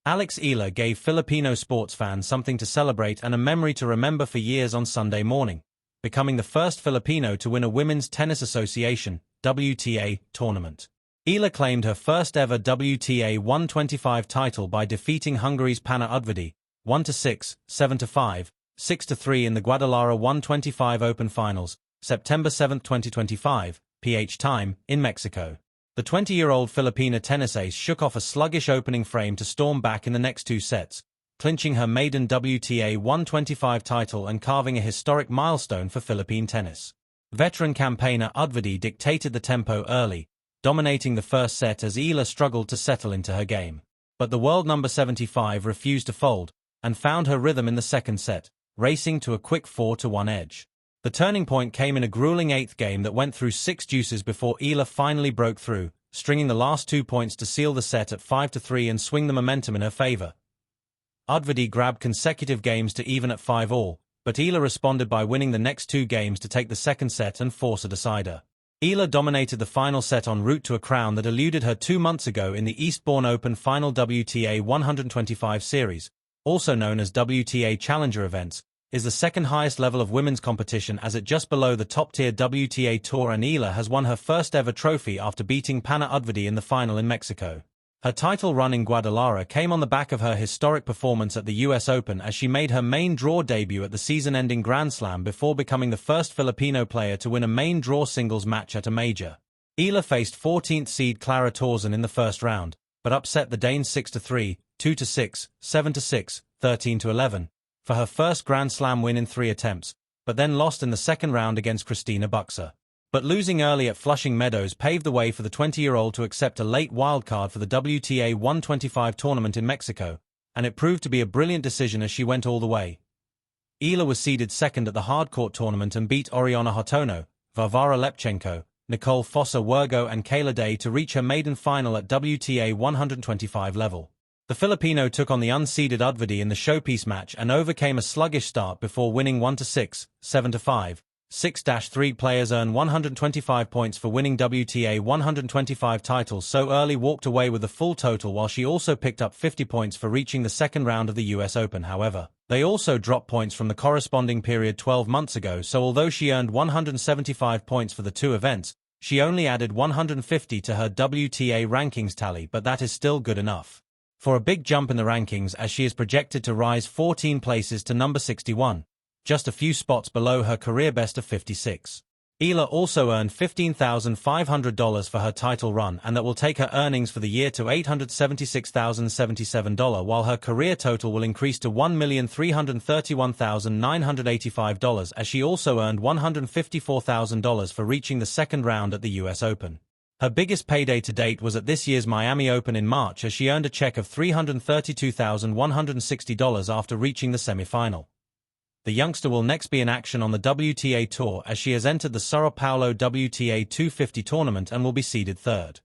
Alex Eala gave Filipino sports fans something to celebrate and a memory to remember for years on Sunday morning, becoming the first Filipino to win a Women's Tennis Association (WTA) tournament. Eala claimed her first ever WTA 125 title by defeating Hungary's Panna Udvardy 1-6, 7-5, 6-3 in the Guadalajara 125 Open Finals, September 7, 2025, PH time, in Mexico. The 20-year-old Filipina tennis ace shook off a sluggish opening frame to storm back in the next two sets, clinching her maiden WTA 125 title and carving a historic milestone for Philippine tennis. Veteran campaigner Udvardy dictated the tempo early, dominating the first set as Eala struggled to settle into her game. But the world number 75 refused to fold, and found her rhythm in the second set, racing to a quick 4-1 edge. The turning point came in a grueling eighth game that went through 6 deuces before Eala finally broke through, stringing the last 2 points to seal the set at 5-3 and swing the momentum in her favor. Udvardy grabbed consecutive games to even at 5-all, but Eala responded by winning the next 2 games to take the second set and force a decider. Eala dominated the final set en route to a crown that eluded her 2 months ago in the Eastbourne Open Final WTA 125 Series, also known as WTA Challenger events, is the second highest level of women's competition as it just below the top-tier WTA Tour, and Eala has won her first ever trophy after beating Panna Udvardy in the final in Mexico. Her title run in Guadalajara came on the back of her historic performance at the US Open as she made her main draw debut at the season-ending Grand Slam before becoming the first Filipino player to win a main draw singles match at a major. Eala faced 14th seed Clara Tauson in the first round, but upset the Danes 6-3, 2-6, 7-6, 13-11, for her first Grand Slam win in 3 attempts, but then lost in the second round against Christina Buxer. But losing early at Flushing Meadows paved the way for the 20-year-old to accept a late wildcard for the WTA 125 tournament in Mexico, and it proved to be a brilliant decision as she went all the way. Eala was seeded second at the hardcourt tournament and beat Oriana Hotono, Varvara Lepchenko, Nicole Fossa-Wergo and Kayla Day to reach her maiden final at WTA 125 level. The Filipino took on the unseeded Udvardy in the showpiece match and overcame a sluggish start before winning 1-6, 7-5, 6-3. Players earn 125 points for winning WTA 125 titles, so early walked away with the full total, while she also picked up 50 points for reaching the second round of the US Open. However, they also dropped points from the corresponding period 12 months ago, so although she earned 175 points for the 2 events, she only added 150 to her WTA rankings tally, but that is still good enough for a big jump in the rankings, as she is projected to rise 14 places to number 61, just a few spots below her career best of 56. Eala also earned $15,500 for her title run, and that will take her earnings for the year to $876,077, while her career total will increase to $1,331,985 as she also earned $154,000 for reaching the second round at the US Open. Her biggest payday to date was at this year's Miami Open in March, as she earned a check of $332,160 after reaching the semi-final. The youngster will next be in action on the WTA Tour as she has entered the Sao Paulo WTA 250 tournament and will be seeded third.